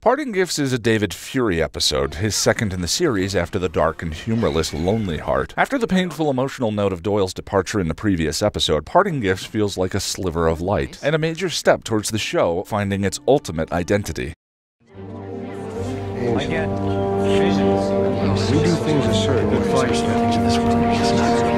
Parting Gifts is a David Fury episode, his second in the series after the dark and humorless Lonely Heart. After the painful emotional note of Doyle's departure in the previous episode, Parting Gifts feels like a sliver of light, and a major step towards the show finding its ultimate identity. I get visions. We do things a certain way. This world is not real.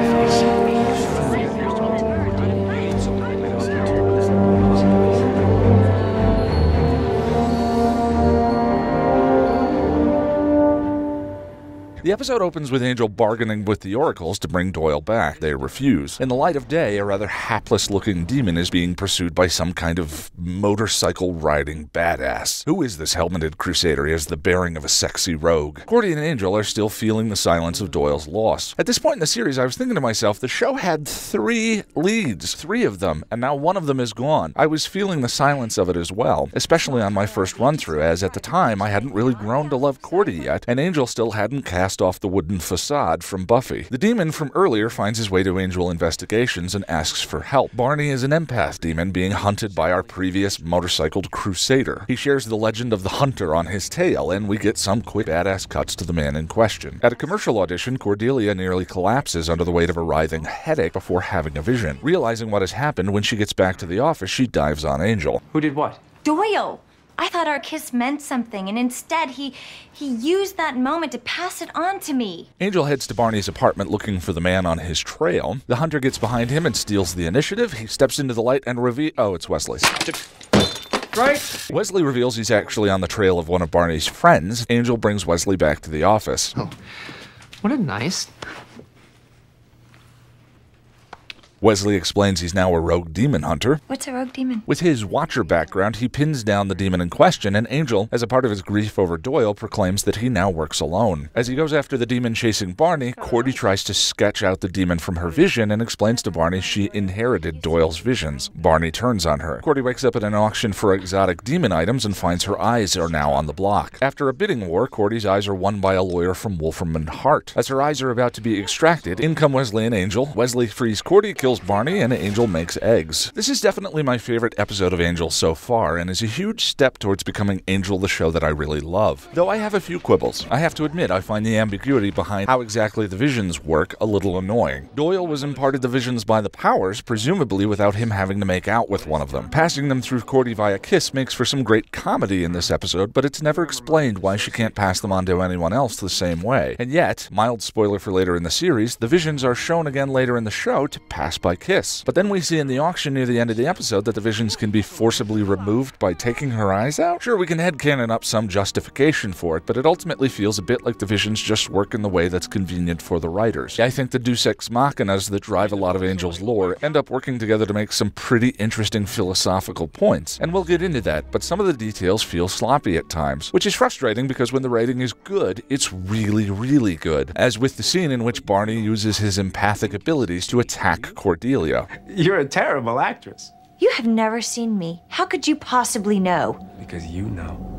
The episode opens with Angel bargaining with the oracles to bring Doyle back. They refuse. In the light of day, a rather hapless-looking demon is being pursued by some kind of motorcycle-riding badass. Who is this helmeted crusader? He has the bearing of a sexy rogue. Cordy and Angel are still feeling the silence of Doyle's loss. At this point in the series, I was thinking to myself, the show had 3 leads, 3 of them, and now one of them is gone. I was feeling the silence of it as well, especially on my first run-through, as at the time, I hadn't really grown to love Cordy yet, and Angel still hadn't cast off the wooden facade from Buffy. The demon from earlier finds his way to Angel Investigations and asks for help. Barney is an empath demon being hunted by our previous motorcycled crusader. He shares the legend of the hunter on his tail, and we get some quick badass cuts to the man in question. At a commercial audition, Cordeilla nearly collapses under the weight of a writhing headache before having a vision. Realizing what has happened, when she gets back to the office, she dives on Angel. Who did what? Doyle! I thought our kiss meant something, and instead he used that moment to pass it on to me. Angel heads to Barney's apartment looking for the man on his trail. The hunter gets behind him and steals the initiative. He steps into the light and oh, it's Wesley. Right? Wesley reveals he's actually on the trail of one of Barney's friends. Angel brings Wesley back to the office. Oh, what a nice... Wesley explains he's now a rogue demon hunter. What's a rogue demon? With his Watcher background, he pins down the demon in question, and Angel, as a part of his grief over Doyle, proclaims that he now works alone. As he goes after the demon chasing Barney, Cordy tries to sketch out the demon from her vision and explains to Barney she inherited Doyle's visions. Barney turns on her. Cordy wakes up at an auction for exotic demon items and finds her eyes are now on the block. After a bidding war, Cordy's eyes are won by a lawyer from Wolfram and Hart. As her eyes are about to be extracted, in come Wesley and Angel. Wesley frees Cordy, kills Barney, and Angel makes eggs. This is definitely my favorite episode of Angel so far, and is a huge step towards becoming Angel the show that I really love. Though I have a few quibbles. I have to admit, I find the ambiguity behind how exactly the visions work a little annoying. Doyle was imparted the visions by the powers, presumably without him having to make out with one of them. Passing them through Cordy via kiss makes for some great comedy in this episode, but it's never explained why she can't pass them on to anyone else the same way. And yet, mild spoiler for later in the series, the visions are shown again later in the show to pass by kiss. But then we see in the auction near the end of the episode that the visions can be forcibly removed by taking her eyes out. Sure, we can headcanon up some justification for it, but it ultimately feels a bit like the visions just work in the way that's convenient for the writers. I think the Deus Ex Machinas that drive a lot of Angel's lore end up working together to make some pretty interesting philosophical points, and we'll get into that, but some of the details feel sloppy at times, which is frustrating because when the writing is good, it's really, really good, as with the scene in which Barney uses his empathic abilities to attack Cordeilla. You're a terrible actress. You have never seen me. How could you possibly know? Because you know.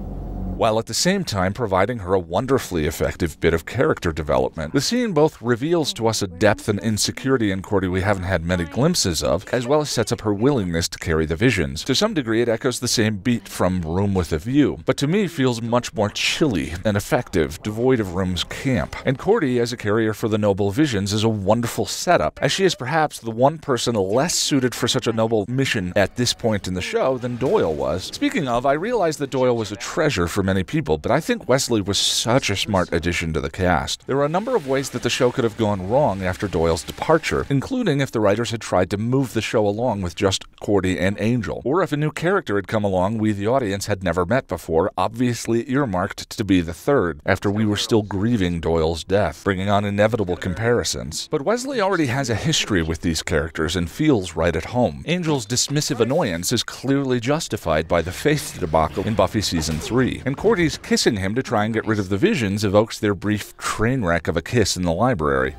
While at the same time providing her a wonderfully effective bit of character development. The scene both reveals to us a depth and insecurity in Cordy we haven't had many glimpses of, as well as sets up her willingness to carry the visions. To some degree, it echoes the same beat from Room with a View, but to me feels much more chilly and effective, devoid of Room's camp. And Cordy, as a carrier for the noble visions, is a wonderful setup, as she is perhaps the one person less suited for such a noble mission at this point in the show than Doyle was. Speaking of, I realized that Doyle was a treasure for many people, but I think Wesley was such a smart addition to the cast. There are a number of ways that the show could have gone wrong after Doyle's departure, including if the writers had tried to move the show along with just Cordy and Angel, or if a new character had come along we, the audience, had never met before, obviously earmarked to be the third, after we were still grieving Doyle's death, bringing on inevitable comparisons. But Wesley already has a history with these characters and feels right at home. Angel's dismissive annoyance is clearly justified by the Faith debacle in Buffy Season 3, and Cordy's kissing him to try and get rid of the visions evokes their brief train wreck of a kiss in the library.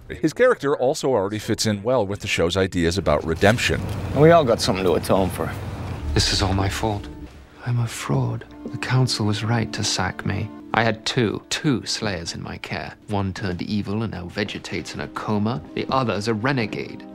His character also already fits in well with the show's ideas about redemption. And we all got something to atone for. This is all my fault. I'm a fraud. The council was right to sack me. I had two slayers in my care. One turned evil and now vegetates in a coma. The other's a renegade.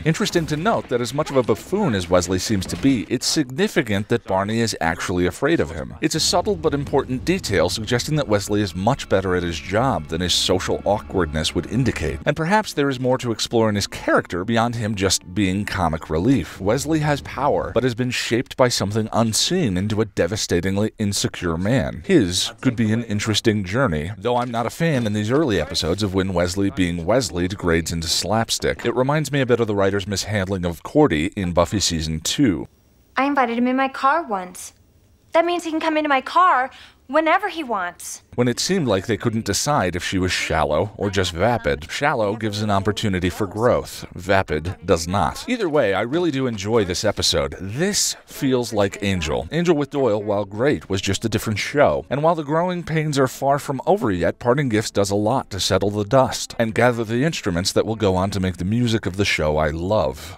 Interesting to note that as much of a buffoon as Wesley seems to be, it's significant that Barney is actually afraid of him. It's a subtle but important detail suggesting that Wesley is much better at his job than his social awkwardness would indicate, and perhaps there is more to explore in his character beyond him just being comic relief. Wesley has power, but has been shaped by something unseen into a devastatingly insecure man. His could be an interesting journey, though I'm not a fan in these early episodes of when Wesley being Wesley degrades into slapstick. It reminds me a bit of the writer's mishandling of Cordy in Buffy Season 2. I invited him in my car once. That means he can come into my car whenever he wants. When it seemed like they couldn't decide if she was shallow or just vapid. Shallow gives an opportunity for growth. Vapid does not. Either way, I really do enjoy this episode. This feels like Angel. Angel with Doyle, while great, was just a different show. And while the growing pains are far from over yet, Parting Gifts does a lot to settle the dust and gather the instruments that will go on to make the music of the show I love.